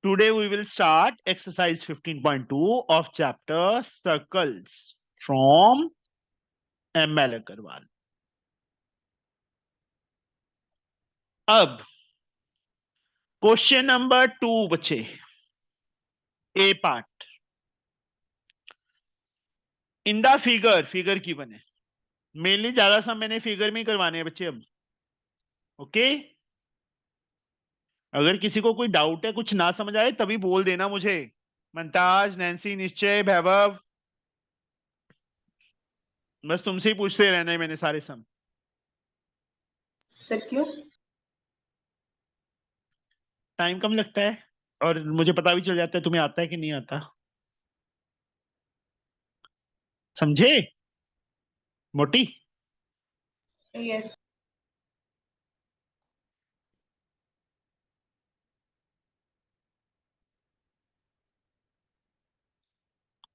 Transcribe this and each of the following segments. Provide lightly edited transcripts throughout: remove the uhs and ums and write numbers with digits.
Today we will start exercise 15.2 of chapter circles from ML Agarwal. अब question number 2 बच्चे, ए part. In the figure की बने, mainly ज्यादा सब मैंने फिगर में करवाने हैं बच्चे अब। ओके, अगर किसी को कोई डाउट है, कुछ ना समझ आए, तभी बोल देना मुझे। मंताज, नैन्सी, निश्चय, वैभव, बस तुमसे ही पूछते रहना है मैंने सारे सम। सर क्यों? टाइम कम लगता है और मुझे पता भी चल जाता है तुम्हें आता है कि नहीं आता। समझे मोटी? यस।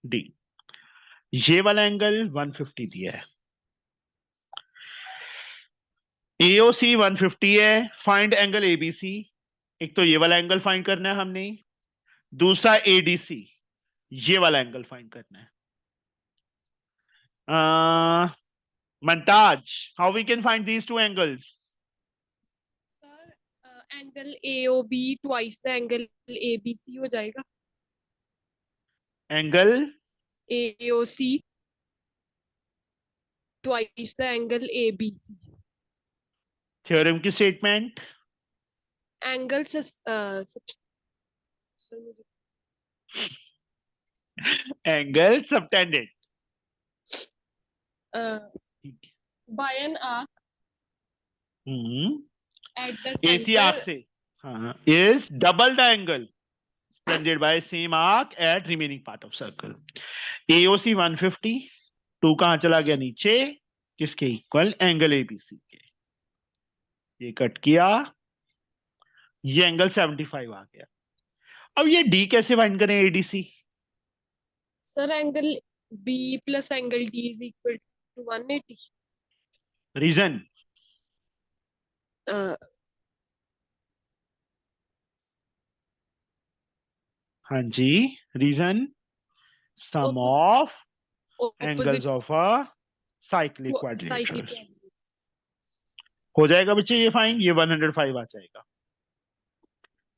डी, ये वाला एंगल 150 दिया है, एओसी 150 है। Find angle ABC. एक तो ये वाला एंगल फाइंड करना है हमने, दूसरा एडीसी, ये वाला एंगल फाइंड करना है। Mumtaz, how we can find these two angles? Sir angle AOB twice the angle ABC हो जाएगा। Angle AOC twice the angle ABC. Theorem की statement. Angle angle subtended by an arc at the AC centre arc से, हाँ, is double the angle splendid by same arc at remaining part of circle. AOC 150, 2 कहां चला गया नीचे, किसके equal? Angle ABC के। ये कट किया, ये एंगल 75 आ गया। अब ये डी कैसे फाइंड करें ADC? Sir angle B plus angle D is equal to 180। Reason? हाँ जी, reason sum of angles of a cyclic quadrilateral. हो जाएगा बच्चे ये फाइन, ये 105 आ जाएगा।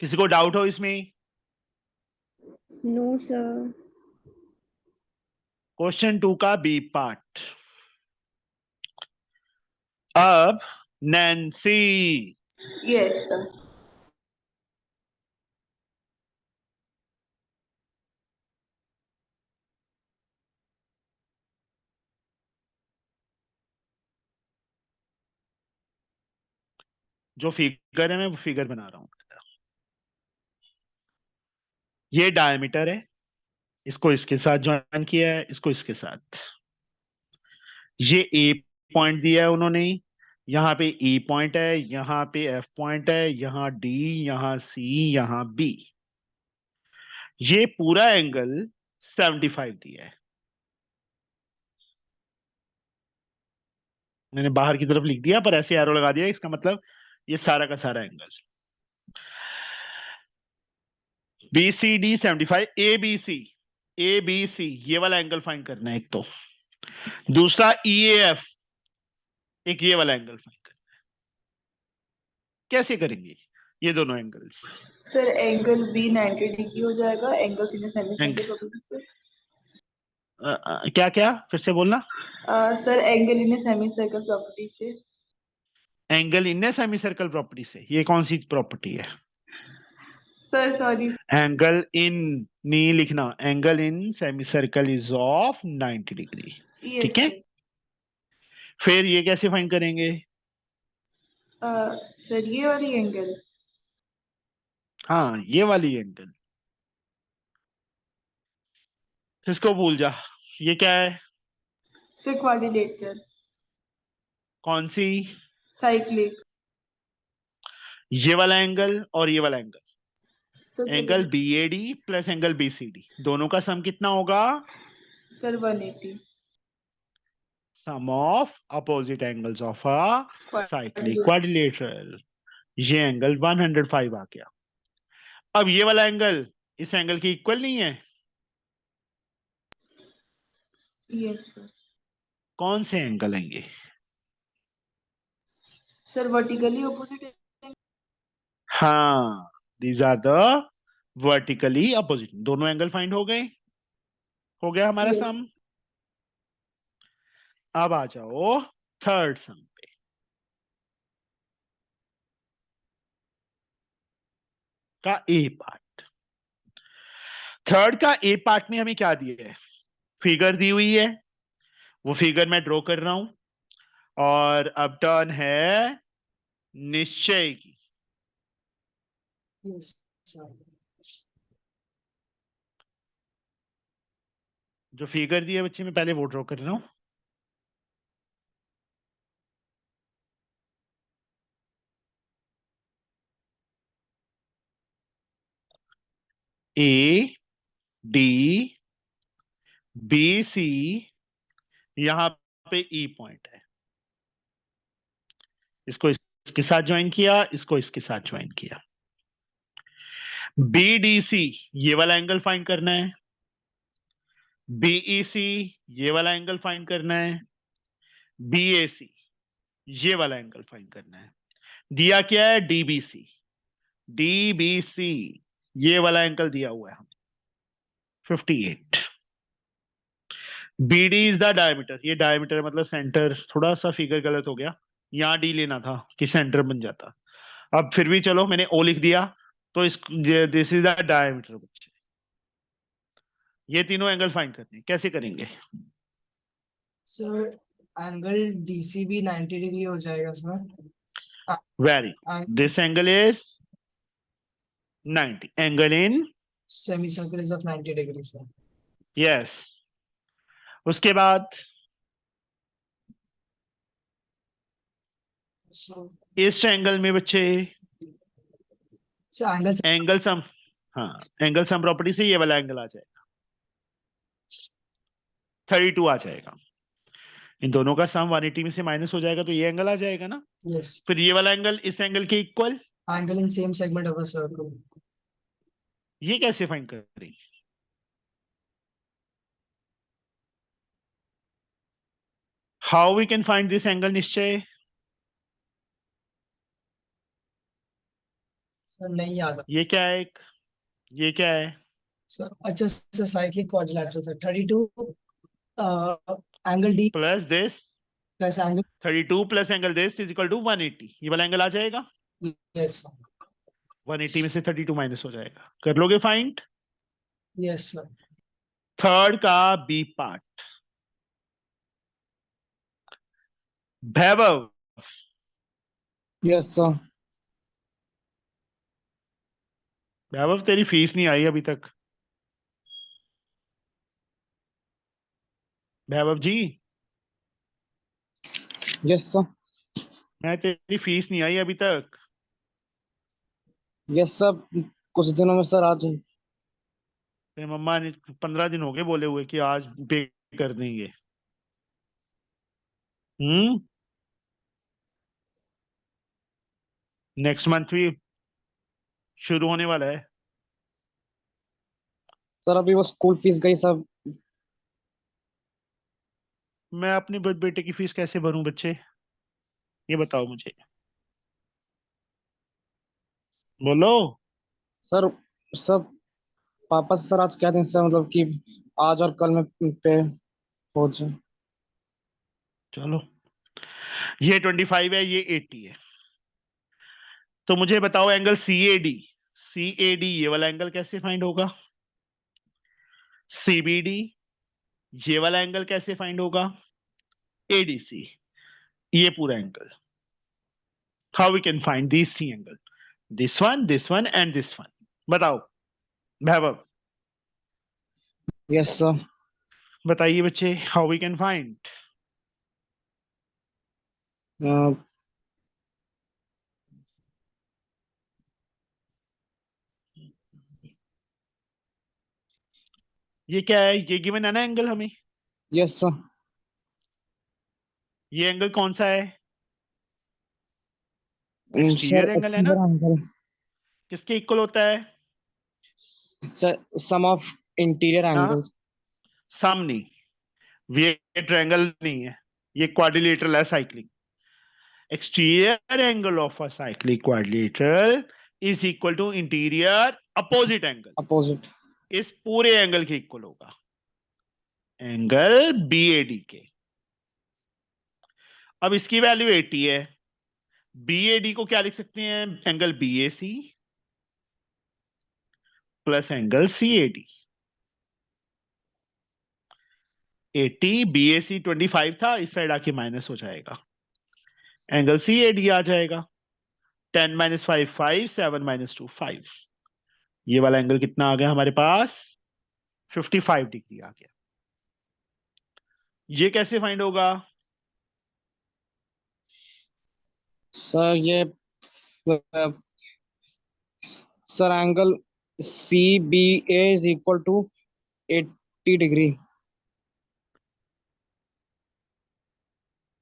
किसी को डाउट हो इसमें? No sir. क्वेश्चन 2 का बी पार्ट। अब नैन्सी, यस सर। जो फिगर है मैं वो फिगर बना रहा हूं। ये डायमीटर है, इसको इसके साथ ज्वाइन किया है, इसको इसके साथ। ये ए पॉइंट दिया है उन्होंने, यहाँ पे ई पॉइंट है, यहाँ पे एफ पॉइंट है, यहाँ डी, यहाँ सी, यहाँ बी। ये पूरा एंगल 75 दिया है। मैंने बाहर की तरफ लिख दिया पर ऐसे एरो लगा दिया, इसका मतलब ये सारा का सारा angle. B C D 75, A B C, A B C ये वाला एंगल फाइंड करना है एक तो, दूसरा ई एफ, एक ये वाला एंगल फाइंड करना है। कैसे करेंगे ये दोनों angles? Sir angle B 90 degree हो जाएगा angle C semi circle property से। क्या क्या फिर से बोलना? Sir angle in semi circle property से। Angle in semi circle property से, ये कौन सी प्रॉपर्टी है? Sir sorry. एंगल इन नहीं लिखना, angle in semi circle is of 90 degree. ठीक है, फिर ये कैसे फाइंड करेंगे? सर ये वाली एंगल। हाँ, ये वाली एंगल, इसको भूल जा। ये क्या है? Sir quadrilateral. कौन सी? साइक्लिक। ये वाला एंगल और ये वाला angle, sir angle B A D plus angle B C D, दोनों का सम कितना होगा? Sir 180। Sum of opposite angles of a cyclic quadrilateral. ये एंगल 105 आ गया। अब ये वाला एंगल इस एंगल के इक्वल नहीं है। Yes sir. कौन से एंगल हैं ये? Sir vertically opposite. हाँ, these are the vertically opposite. दोनों एंगल फाइंड हो गए। हो गया हमारा यस। सम। अब आ जाओ थर्ड सम पे। का ए पार्ट। थर्ड का ए पार्ट में हमें क्या दिया है? फिगर दी हुई है, वो फिगर मैं ड्रॉ कर रहा हूं। और अब टर्न है निश्चय की। जो फिगर दी है बच्चे, मैं पहले वो ड्रॉ कर रहा हूं। ए डी बी सी, यहां पे ई पॉइंट है। इसको इसके साथ ज्वाइन किया, इसको इसके साथ ज्वाइन किया। बी डी सी, ये वाला एंगल फाइंड करना है। बीई सी, ये वाला एंगल फाइंड करना है। बी ए सी, ये वाला एंगल फाइंड करना है। दिया क्या है? डीबीसी। डीबीसी, ये वाला एंगल दिया हुआ है हमें 58। B D is the diameter. ये डायमीटर मतलब सेंटर। थोड़ा सा फिगर गलत हो गया, यहां डी लेना था कि सेंटर बन जाता। अब फिर भी चलो, मैंने ओ लिख दिया। तो इस दिस इज द डायमीटर बच्चे। ये तीनों एंगल फाइंड करने हैं। कैसे करेंगे? सर एंगल डीसीबी 90 डिग्री हो जाएगा sir. Very, this angle is 90। Angle in semi circle is of 90 degree sir. Yes. उसके बाद इस एंगल में बच्चे सर एंगल एंगल सम, हाँ, एंगल सम प्रॉपर्टी से ये वाला एंगल आ जाएगा 32 आ जाएगा। इन दोनों का सम 180 में से माइनस हो जाएगा तो ये एंगल आ जाएगा ना। यस फिर ये वाला एंगल इस एंगल के equal. Angle in same segment of a circle. ये कैसे फाइंड करें? How we can find this angle Nishchay? Sir नहीं याद। ये क्या है? ये क्या है? सर अच्छा sir cyclic quadrilateral sir 32 angle D plus this plus angle 32 plus angle this is equal to 180। ये वाला एंगल आ जाएगा। यस 180 में से 32 माइनस हो जाएगा। कर लोगे फाइंड? Yes sir. थर्ड का बी पार्ट। वैभव, यस सर। वैभव तेरी फीस नहीं आई अभी तक। वैभव जी, यस सर। मैं तेरी फीस नहीं आई अभी तक। यस सर, कुछ दिनों में सर आज। तेरी मम्मा ने 15 दिन हो गए बोले हुए कि आज पे कर देंगे। नेक्स्ट मंथ भी शुरू होने वाला है। सर अभी वो स्कूल फीस गई सब। मैं अपने बेटे की फीस कैसे भरूं बच्चे? ये बताओ मुझे, बोलो। सर सब पापा से सर आज कहते हैं सर, मतलब कि आज और कल में पे हो जाए। चलो, ये 25 है, ये 80 है। तो मुझे बताओ angle C A D. C A D, ये वाला एंगल कैसे फाइंड होगा? सीबीडी, ये वाला एंगल कैसे फाइंड होगा? एडीसी, ये पूरा angle. How we can find these three angle? This one and this one. बताओ वैभव, यस सर। बताइए बच्चे, हाउ वी कैन फाइंड? ये क्या है? ये गिवन है ना एंगल हमें। Yes sir. ये एंगल कौन सा है? एक्सटीरियर एंगल है ना, एंगल किसके इक्वल होता है? सर सम ऑफ इंटीरियर हाँ, एंगल्स। सम नहीं, ये ट्रायंगल नहीं है, ये क्वाड्रिलेटरल है cyclic. Exterior angle of a cyclic quadrilateral is equal to interior opposite angle, opposite. इस पूरे एंगल के इक्वल होगा, एंगल BAD के। अब इसकी वैल्यू 80 है, BAD को क्या लिख सकते हैं? Angle BAC plus angle CAD। 80 BAC 25 था, इस साइड आके माइनस हो जाएगा, एंगल CAD आ जाएगा। 10 - 5 5, 7 - 2 5। ये वाला एंगल कितना आ गया हमारे पास? 55 डिग्री आ गया। ये कैसे फाइंड होगा? सर ये sir angle CBA is equal to 80 degree.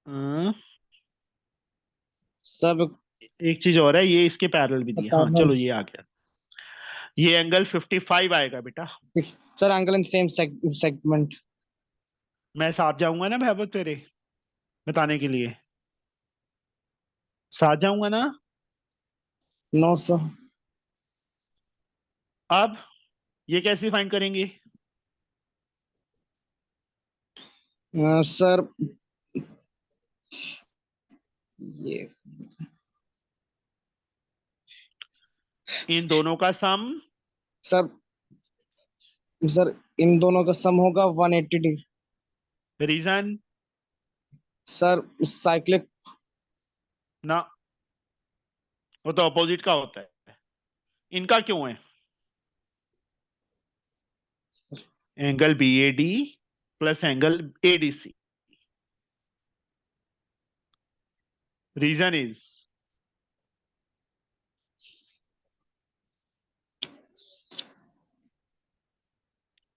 हाँ, सब एक चीज और है, ये इसके पैरेलल भी दिया। हाँ पैरेलल। चलो, ये आ गया, ये एंगल 55 आएगा बेटा। Sir angle in same segment. मैं साथ जाऊंगा ना वैभव तेरे बताने के लिए, साथ जाऊंगा ना। No sir. अब ये कैसे फाइंड करेंगे? सर ये इन दोनों का सम। सर सर इन दोनों का सम होगा 180 डिग्री। रीजन? Sir cyclic. ना, वो तो अपोजिट का होता है, इनका क्यों है? Angle BAD plus angle ADC। Reason is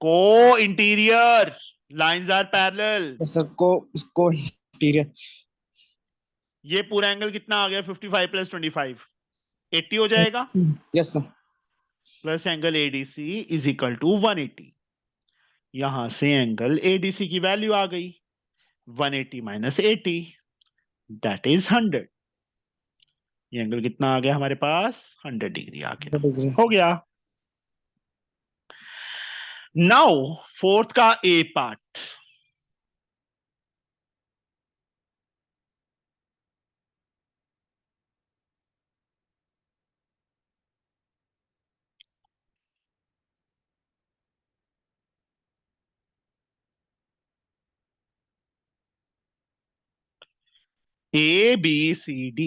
co interior lines are parallel. Sir co interior. ये पूरा एंगल कितना आ गया? 55 + 25 80 हो जाएगा, yes sir. Plus angle ADC is equal to 180। यहां से एंगल ADC की वैल्यू आ गई 180 - 80, दैट इज 100। ये एंगल कितना आ गया हमारे पास? 100 डिग्री आ गया। डिग्री। हो गया। नाउ फोर्थ का A part. ABCD.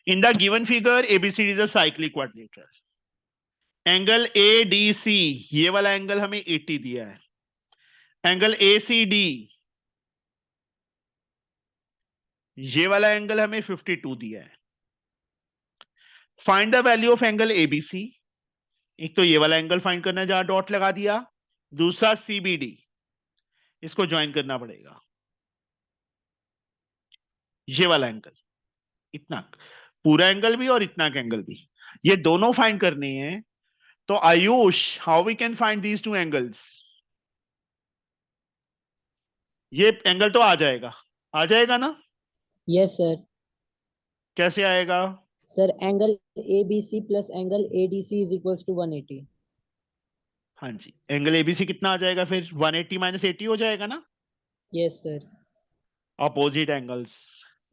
In the given figure, ABCD is a cyclic quadrilateral. Angle ADC, ये वाला एंगल हमें 80 दिया है। एंगल ACD, ये वाला एंगल हमें 52 दिया है। Find the value of angle ABC। एक तो ये वाला एंगल फाइंड करना है जहां डॉट लगा दिया, दूसरा CBD, इसको ज्वाइन करना पड़ेगा। ये वाला एंगल, इतना पूरा एंगल भी और इतना का एंगल भी, ये दोनों फाइंड करने हैं। तो Ayush, how we can find these two angles? ये एंगल तो आ जाएगा ना? Yes sir. कैसे आएगा? Sir angle ABC plus angle ADC is equals to 180। हाँ जी, एंगल ABC कितना आ जाएगा फिर? 180 - 80 हो जाएगा ना? Yes sir. Opposite angles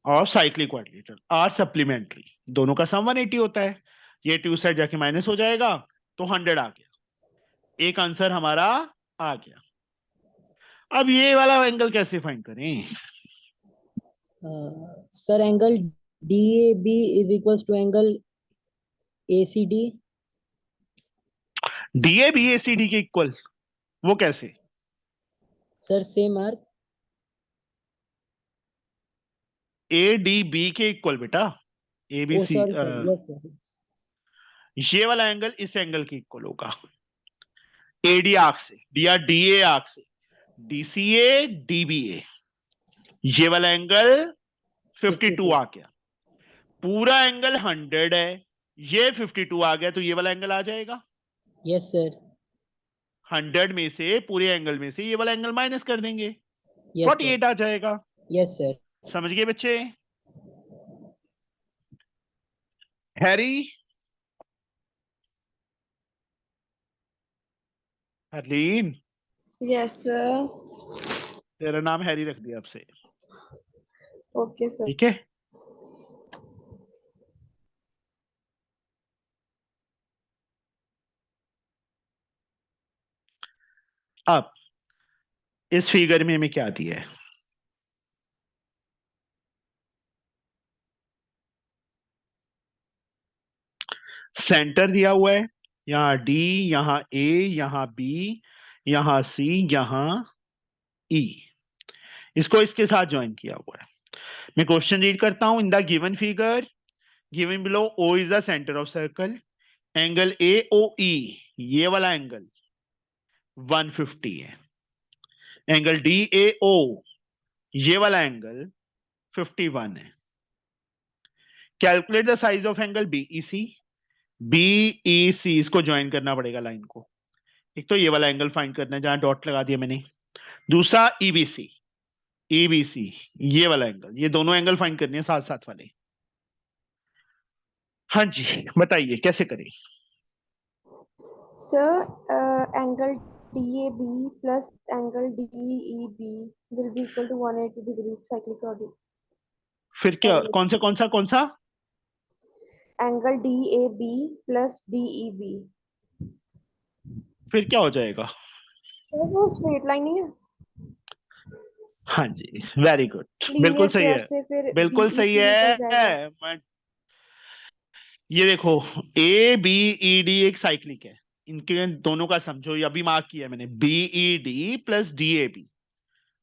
of cyclic quadrilateral are supplementary, दोनों का सम 180 होता है। ये टू साइड जाके माइनस हो जाएगा, तो 100 आ गया। एक आंसर हमारा आ गया। अब ये वाला एंगल कैसे फाइंड करें? Sir angle DAB is equals to angle ACD। DAB ACD के इक्वल, वो कैसे? Sir same arc. ADB के इक्वल बेटा, oh ABC। Sorry sir, yes sir. ये वाला एंगल इस एंगल के इक्वल होगा, AD आर्क से या DA आर्क से, DCA DBA। ये वाला एंगल 52 आ गया, पूरा एंगल 100 है, ये 52 आ गया, तो ये वाला एंगल आ जाएगा। Yes, sir. 100 में से, पूरे एंगल में से ये वाला एंगल माइनस कर देंगे, Yes, sir. 48 आ जाएगा। Yes, sir. समझ गए बच्चे? Harry, Harleen, Yes, sir. तेरा नाम हैरी रख दिया अब से, Okay, sir. ठीक है? अब इस फिगर में हमें क्या दिया है? सेंटर दिया हुआ है, यहाँ डी, यहाँ ए, यहाँ बी, यहाँ सी, यहाँ ई, इसको इसके साथ ज्वाइन किया हुआ है। मैं क्वेश्चन रीड करता हूं। In the given figure, given below, O is the centre of circle, angle A O E, ये वाला एंगल 150 है, एंगल डी ए ओ, ये वाला एंगल 51 है। Calculate the size of angle BEC, BEC, इसको ज्वाइन करना पड़ेगा लाइन को। एक तो ये वाला एंगल फाइंड करना है जहां डॉट लगा दिया मैंने, दूसरा ईबीसी, ईबीसी ये वाला एंगल, ये दोनों एंगल फाइंड करने हैं साथ साथ वाले। हाँ जी, बताइए कैसे करें? Sir, angle DAB plus angle DEB will be equal to 180 degrees cyclic quadrant. फिर क्या, कौन सा? Angle DAB plus DEB. फिर क्या हो जाएगा? Sir, वो straight line नहीं है? हाँ जी, वेरी गुड, बिल्कुल Linear सही pair है, से फिर बिल्कुल सही BEC निकल है। जाएगा। ये देखो, ए बी ई डी एक साइक्लिक है, इनके दोनों का सम जो अभी मार्क किया है मैंने, BE D plus D A B,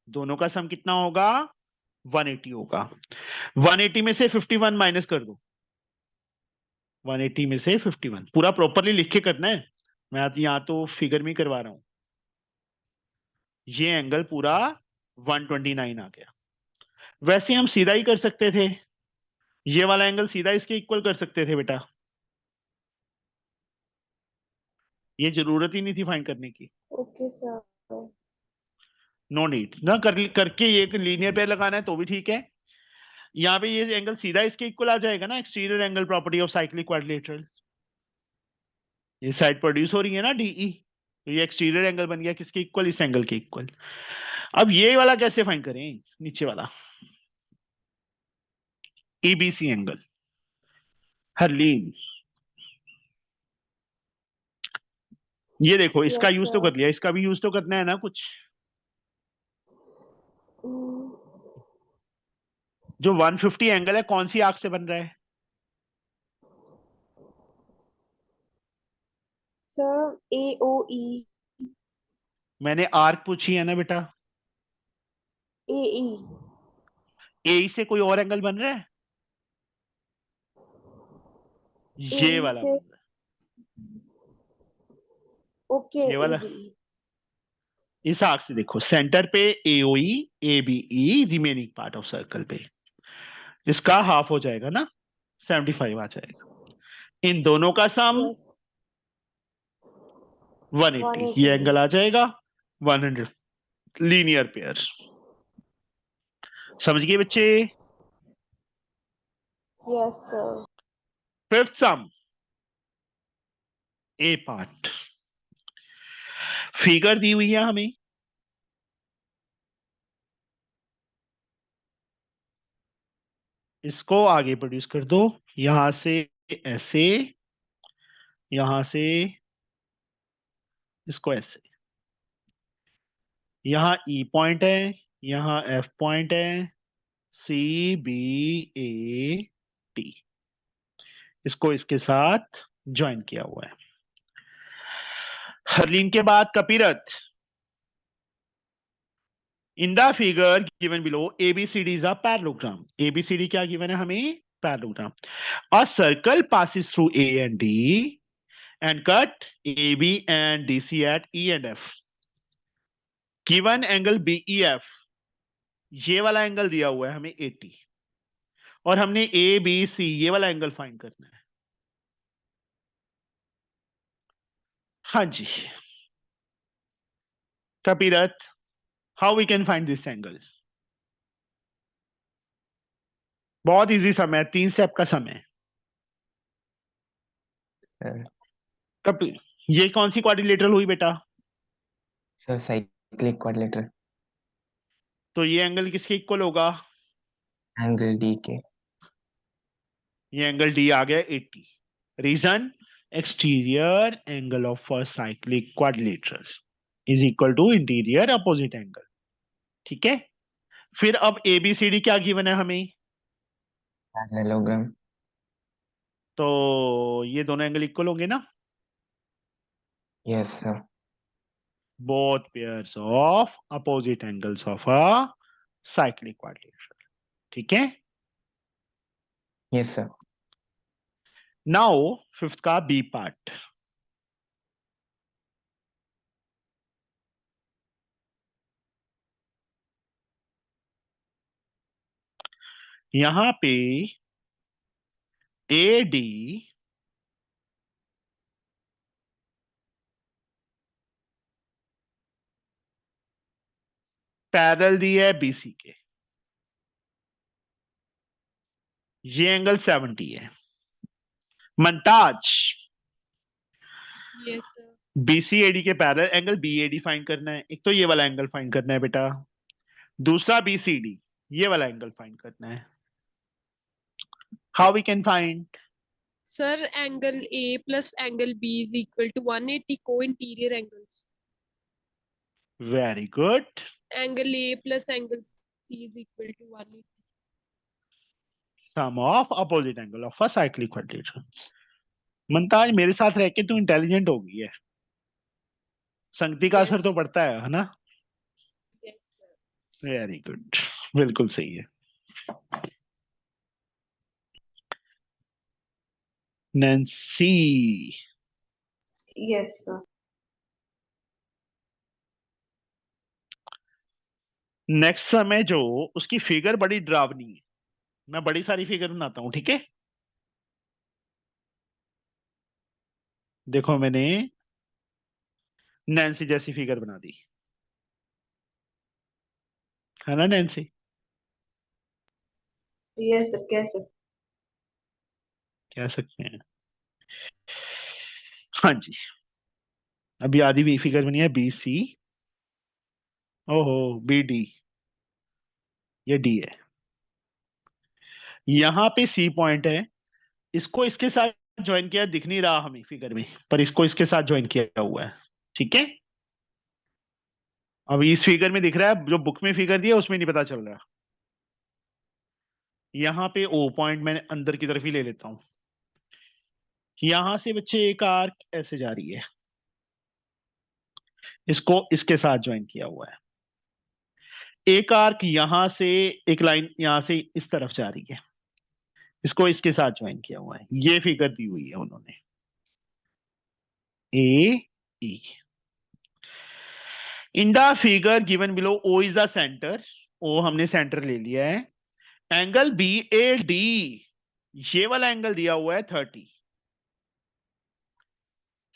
दोनों का सम कितना होगा? 180 होगा। 180 में से 51 माइनस कर दो, 180 में से 51, पूरा प्रॉपरली लिख के करना है, मैं यहाँ तो फिगर में करवा रहा हूं। ये एंगल पूरा 129 आ गया। वैसे हम सीधा ही कर सकते थे, ये वाला एंगल सीधा इसके इक्वल कर सकते थे बेटा, ये जरूरत ही नहीं थी फाइंड करने की। Okay, sir. नो नीड ना करके ये लीनियर पेयर लगाना है तो भी ठीक है। यहाँ पे ये एंगल सीधा इसके इक्वल आ जाएगा ना, exterior angle property of cyclic quadrilateral, ये साइड प्रोड्यूस हो रही है ना डीई, तो ये एक्सटीरियर एंगल बन गया किसके इक्वल? इस एंगल के इक्वल। अब ये वाला कैसे फाइंड करें? नीचे वाला ईबीसी एंगल, हरलीन, ये देखो इसका Yes, यूज तो sir. कर लिया, इसका भी यूज तो करना है ना कुछ। Mm, जो 150 एंगल है कौन सी आर्क से बन रहा है? sir, AOE, मैंने आर्क पूछी है ना बेटा, AE. ए से कोई और एंगल बन रहा है? ये AE वाला से बन रहा okay, है, ये वाला। ABE. इस आर्क से देखो, सेंटर पे AOE, ABE, remaining part of circle पे, इसका हाफ हो जाएगा ना, 75 आ जाएगा। इन दोनों का सम Yes. 180, ये एंगल आ जाएगा 100, लीनियर पेयर। समझ गए बच्चे? Yes, sir. फिफ्थ सम, ए पार्ट, फिगर दी हुई है हमें, इसको आगे प्रोड्यूस कर दो, यहां से ऐसे, यहां से इसको ऐसे, यहां ई पॉइंट है, यहां एफ पॉइंट है, सी बी ए टी, इसको इसके साथ ज्वाइन किया हुआ है। हरलीन के बाद कपिरत। In the figure given below ABCD is a parallelogram, ABCD क्या गिवन है हमें? Parallelogram. A circle passes through A and D and cut AB and DC at E and F. Given angle BEF, ये वाला angle दिया हुआ है हमें 80, और हमने ए बी सी ये वाला एंगल फाइंड करना है। हाँ जी कपीरत, how we can find this angle? बहुत इजी समय, 3 स्टेप का समय। कब ये कौन सी क्वाड्रिलेटरल हुई बेटा? Sir cyclic quadrilateral. तो ये एंगल किसके इक्वल होगा? एंगल डी के। ये एंगल डी आ गया 80। Reason, exterior angle of a cyclic quadrilateral is equal to interior opposite angle. ठीक है, फिर अब एबीसीडी क्या गिवन है हमें? पैरेललोग्राम। तो ये दोनों एंगल इक्वल होंगे ना? Yes sir. Both pairs of opposite angles of a cyclic quadrilateral. ठीक है, यस सर। नाउ फिफ्थ का बी पार्ट। यहां पे ए डी पैरेलल दी है बीसी के। ये एंगल 70 है। मंताज, Yes, sir. बीसीएडी के पैरेलल एंगल बीएडी फाइंड करना है। एक तो ये वाला एंगल फाइंड करना है बेटा, दूसरा बीसीडी ये वाला एंगल फाइंड करना है। How we can find? Sir, angle A plus angle B is equal to 180 co-interior angles. Very good. Angle A plus angle C is equal to 180. Sum of opposite angle of a cyclic quadrilateral. Mumtaz मेरे साथ रह के तू intelligent हो गई है, संगति का असर Yes. तो पड़ता है ना? Yes, sir. वेरी गुड, बिल्कुल सही है। Nancy, Yes, sir. नेक्स्ट समय जो उसकी फिगर बड़ी डरावनी है, मैं बड़ी सारी फिगर बनाता हूं, ठीक है? देखो मैंने नैन्सी जैसी फिगर बना दी है ना नैन्सी? Yes, sir. कैसे? कह सकते हैं। हाँ जी, अभी आधी भी फिगर बनी है बी सी, ओहो बी डी, ये डी है। यहां पे सी पॉइंट है, इसको इसके साथ ज्वाइन किया, दिख नहीं रहा हमें फिगर में, पर इसको इसके साथ ज्वाइन किया हुआ है। ठीक है, अब इस फिगर में दिख रहा है, जो बुक में फिगर दी है उसमें नहीं पता चल रहा। यहां पे ओ पॉइंट मैंने अंदर की तरफ ही ले लेता हूं। यहां से बच्चे एक आर्क ऐसे जा रही है, इसको इसके साथ ज्वाइन किया हुआ है। एक आर्क यहां से, एक लाइन यहां से इस तरफ जा रही है, इसको इसके साथ ज्वाइन किया हुआ है। ये फिगर दी हुई है उन्होंने, A E. In the figure given below O is the centre, O हमने सेंटर ले लिया है। एंगल बी ए डी, ये वाला एंगल दिया हुआ है 30।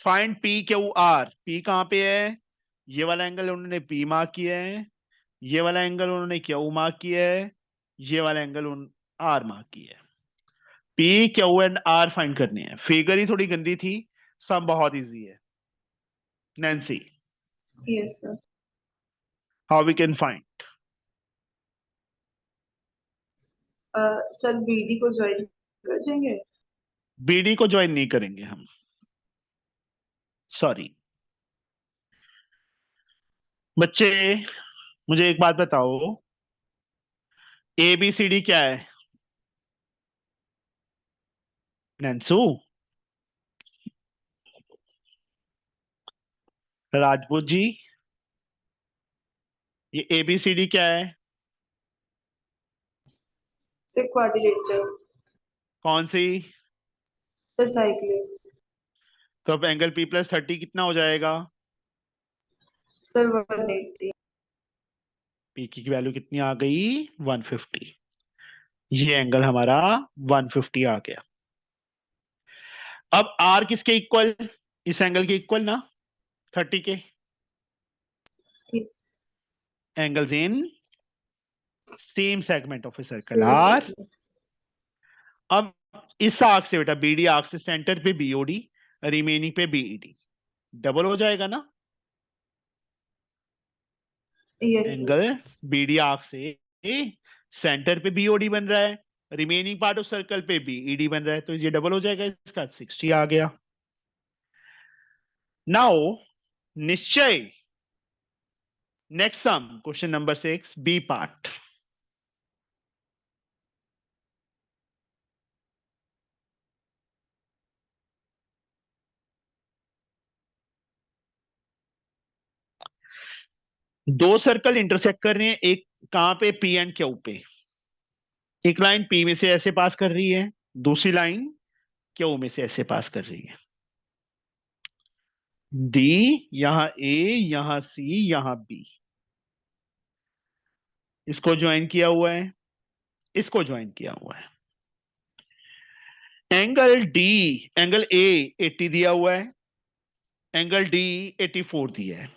Find P Q R, P कहां पे है? ये वाला एंगल उन्होंने पी मार्क किया है, ये वाला एंगल उन्होंने क्यू मार्क किया है, ये वाला एंगल उन आर मार्क किया है। P Q and R find करनी है। फिगर ही थोड़ी गंदी थी, सब बहुत इजी है। Nancy, Yes, sir. How we can find? Sir BD को ज्वाइन कर देंगे। बीडी को ज्वाइन नहीं करेंगे हम, सॉरी। बच्चे मुझे एक बात बताओ, ए बी सी डी क्या है? नैन्सू, राजपूत जी, ये ए बी सी डी क्या है? Sir quadrilateral. कौन सी? Sir cyclic. तो अब एंगल पी प्लस 30 कितना हो जाएगा? सर 180। पी की वैल्यू कितनी आ गई? 150। ये एंगल हमारा 150 आ गया। अब आर किसके इक्वल, इस एंगल के इक्वल ना, 30 के। Angles in same segment of a circle are. अब इस आर्क से बेटा बीडी आर्क से सेंटर पे बीओडी, रिमेनिंग पे बीईडी, डबल हो जाएगा ना। Yes, sir. Angle BD arc से सेंटर पे बीओडी बन रहा है, रिमेनिंग पार्ट ऑफ सर्कल पे बीईडी बन रहा है, तो ये डबल हो जाएगा, इसका 60 आ गया। Now Nishchay, next sum, question number 6 B part. दो सर्कल इंटरसेक्ट कर रहे हैं, एक कहां पे, पी एंड क्यू पे। एक लाइन पी में से ऐसे पास कर रही है, दूसरी लाइन क्यू में से ऐसे पास कर रही है। डी, यहां ए, यहां सी, यहां बी, इसको ज्वाइन किया हुआ है, इसको ज्वाइन किया हुआ है। एंगल डी, एंगल ए 80 दिया हुआ है, एंगल डी 84 दिया है।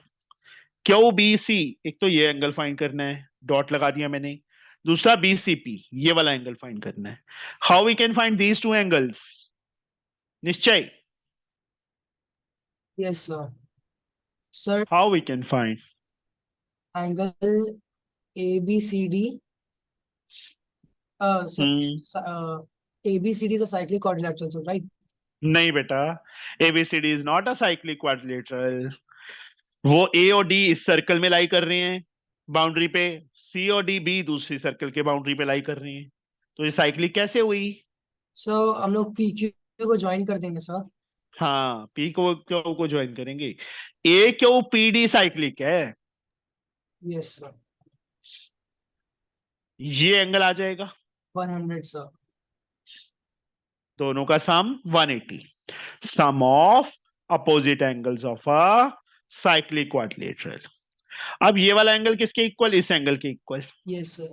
क्यू बी सी, एक तो ये एंगल फाइंड करना है, डॉट लगा दिया मैंने। दूसरा बी सी पी, ये वाला एंगल फाइंड करना है। How we can find these two angles? Nishchay, Yes, sir. Sir, how we can find? angle ABCD. Sir, ABCD is a cyclic quadrilateral, so right? नहीं बेटा, ABCD is not a cyclic quadrilateral. वो A और D इस circle में लाई कर रहे हैं boundary पे, सी और डी बी दूसरी सर्कल के बाउंड्री पे लाई कर रहे हैं, तो ये साइक्लिक कैसे हुई? So हम लोग PQ को ज्वाइन कर देंगे सर। हाँ, पी को क्यू को ज्वाइन करेंगे। A Q P D cyclic है, Yes, sir. ये एंगल आ जाएगा, 100, sir. दोनों का sum 180, sum of opposite angles of a cyclic quadrilateral. अब ये वाला एंगल किसके इक्वल, इस एंगल के equal. Yes, sir.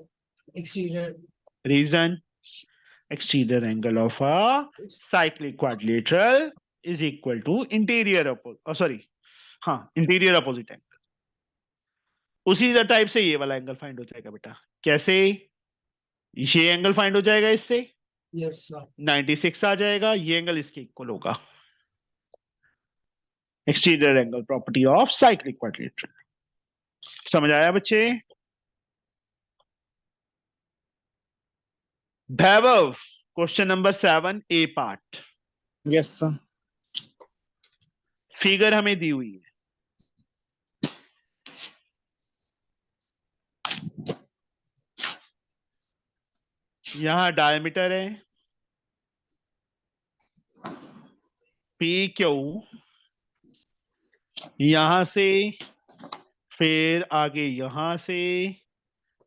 Exterior. Reason, exterior angle of a cyclic quadrilateral is equal to interior interior opposite angle। उसी type से ये वाला एंगल फाइंड हो जाएगा बेटा, कैसे? ये एंगल फाइंड हो जाएगा इससे, Yes, sir. 96 आ जाएगा, ये एंगल इसके इक्वल होगा। Exterior angle property of cyclic quadrilateral. समझ आया बच्चे? भैभव, क्वेश्चन नंबर 7 ए पार्ट। Yes sir. फिगर हमें दी हुई है, यहां डायमीटर है पी क्यू, यहां से फिर आगे यहां से,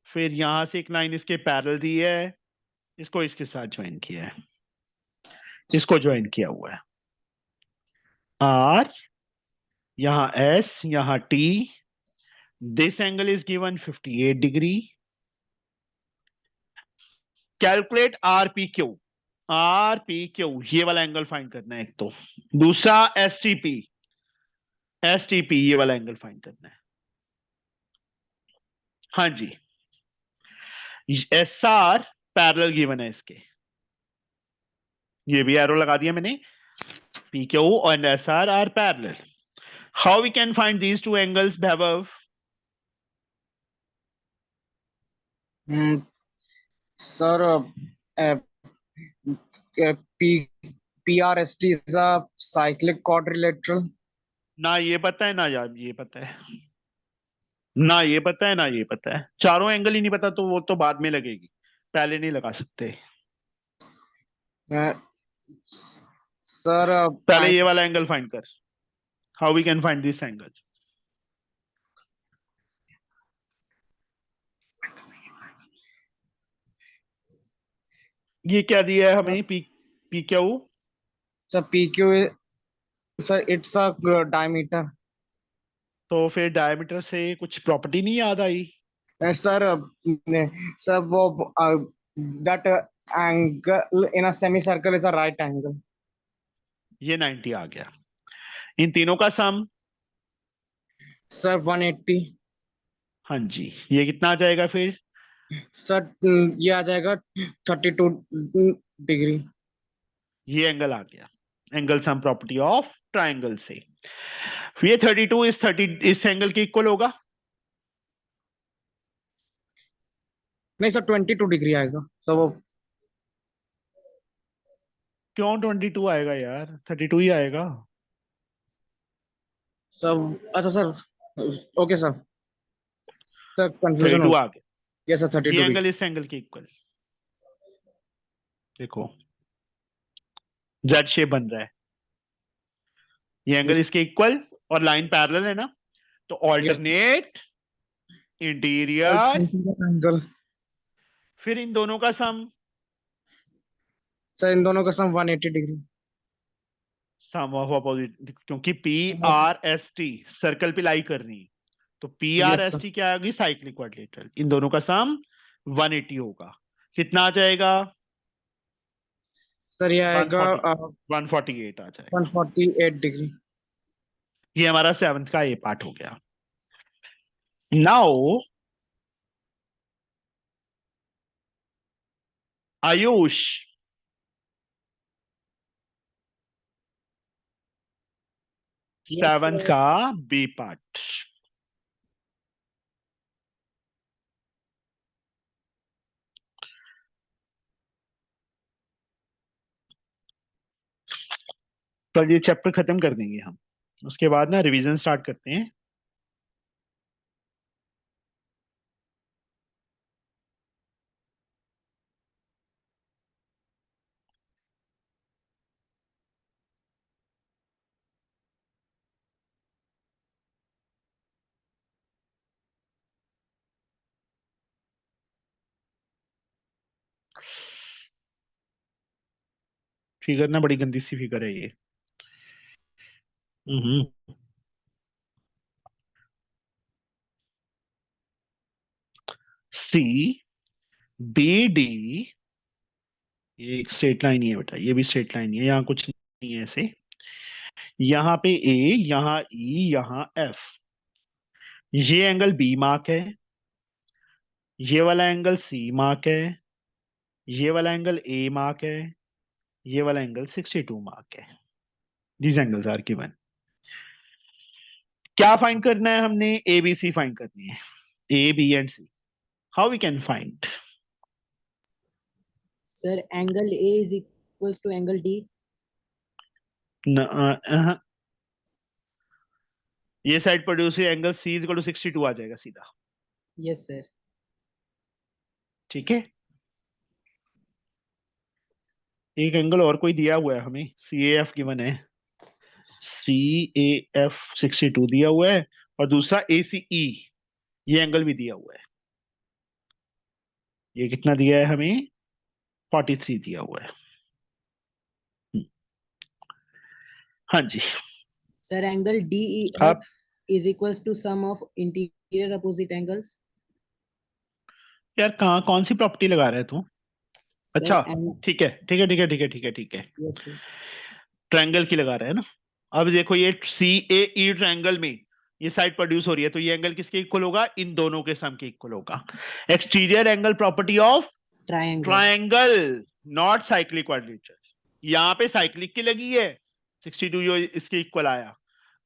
फिर यहां से एक लाइन इसके पैरेलल दी है, इसको इसके साथ ज्वाइन किया है, इसको ज्वाइन किया हुआ है। आर, यहां एस, यहां T, this angle is given 58 degree. Calculate R P Q, R P Q ये वाला एंगल फाइंड करना है एक तो, दूसरा S T P, S T P ये वाला एंगल फाइंड करना है। हाँ जी, एस आर पैरेलल गिवन है इसके, ये भी एरो लगा दिया मैंने, पी क्यू और S R parallel. How we can find these two angles Vaibhav? Sir PRST is a cyclic quadrilateral। ना ये पता है ना यार ये पता है, ना ये पता है ना ये पता है, चारों एंगल ही नहीं पता तो वो तो बाद में लगेगी, पहले नहीं लगा सकते। सर पहले ये वाला एंगल फाइंड कर, how we can find this angle. ये क्या दिया है हमें, P Q. Sir PQ sir it's a diameter. तो फिर डायमीटर से कुछ प्रॉपर्टी नहीं याद आई? सर सर वो that angle in a semicircle is a right angle. ये 90 आ गया। इन तीनों का सम, Sir, 180. हाँ जी, ये कितना आ जाएगा फिर? सर ये आ जाएगा 32 डिग्री। ये एंगल आ गया, angle sum property of triangle से। ये 32 इस एंगल के इक्वल होगा। नहीं सर, 22 डिग्री आएगा सर वो। क्यों 22 आएगा यार? 32 ही आएगा। सर अच्छा sir, okay sir, sir confusion 32 हो आ गया। गया सर। 32 ये डिग्री। एंगल इस एंगल के इक्वल, देखो जेड शेप बन रहा है, ये एंगल इसके इक्वल और लाइन पैरेलल है ना, तो ऑल्टरनेट इंटीरियर, एंगल फिर इन दोनों का सम, सर इन दोनों का sum 180 degree. Some of opposite, क्योंकि P R S T circle पे लाई कर रही है, तो P R Yes, S sir. T क्या आएगी? Cyclic quadrilateral. इन दोनों का सम 180 होगा। कितना आ जाएगा? सर ये आएगा 148 आ जाएगा। 148 डिग्री। ये हमारा 7th का ये पार्ट हो गया। Now Ayush, Yes, 7th sir. का बी पार्ट। तो ये चैप्टर खत्म कर देंगे हम, उसके बाद ना रिवीजन स्टार्ट करते हैं। फिगर ना बड़ी गंदी सी फिगर है ये। सी बी डी, ये एक स्ट्रेट लाइन ही है बेटा, ये भी स्ट्रेट लाइन ही है, यहाँ कुछ नहीं है ऐसे। यहाँ पे ए, यहाँ ई, यहाँ एफ, ये एंगल बी मार्क है, ये वाला एंगल सी मार्क है, ये वाला एंगल ए मार्क है, ये वाला एंगल 62 मार्क है। These angles are given. क्या फाइंड करना है हमने? ए बी सी फाइंड करनी है, A B and C. How we can find? Sir, angle A is equals to angle D. ये side produce angle C is equal to 62 आ जाएगा सीधा। Yes, sir. ठीक है, एक एंगल और कोई दिया हुआ है हमें, सी ए एफ गिवन है, सी ए एफ 62 दिया हुआ है, और दूसरा ए सी ई, ये एंगल भी दिया हुआ है। ये कितना दिया है हमें? 43 दिया हुआ है। हाँ जी, Sir, angle DEF आप is equals to sum of interior opposite angles. यार कहाँ कौन सी प्रॉपर्टी लगा रहा है तू? Sir, अच्छा and ठीक है ठीक है ठीक है ठीक है ठीक है ठीक है, yes, sir. ट्रायंगल की लगा रहा है ना। अब देखो ये सी ए ई ट्रायंगल में ये साइड प्रोड्यूस हो रही है, तो ये एंगल किसके इक्वल होगा? इन दोनों के सम के इक्वल होगा। Exterior angle property of Triangle. Triangle, not cyclic quadrature. यहाँ पे साइक्लिक की लगी है, 62 जो इसके इक्वल आया।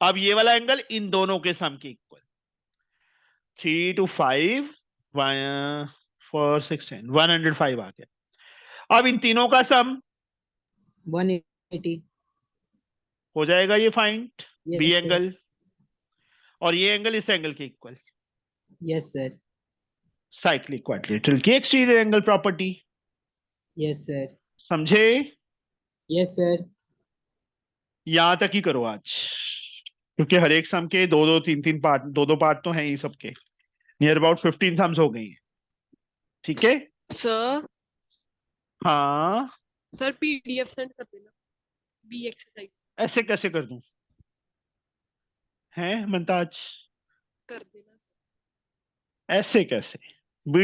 अब ये वाला एंगल इन दोनों के सम के इक्वल, 3 to 5 4 6 10 105 आ गया। अब इन तीनों का सम 180. हो जाएगा ये फाइंड, Yes, बी sir. एंगल, और ये एंगल इस एंगल के equal, Yes, sir. Cyclic quadrilateral की exterior angle property. Yes, sir. समझे? Yes, sir. यहां तक ही करो आज, क्योंकि हर एक सम के दो दो तीन तीन पार्ट, दो दो पार्ट तो हैं ही सबके। नियर अबाउट 15 सम्स हो गई हैं। ठीक है, सर हाँ सर पीडीएफ सेंड कर देना बी एक्सरसाइज ऐसे कैसे कर दूं? हैं मुमताज, कर देना ऐसे कैसे?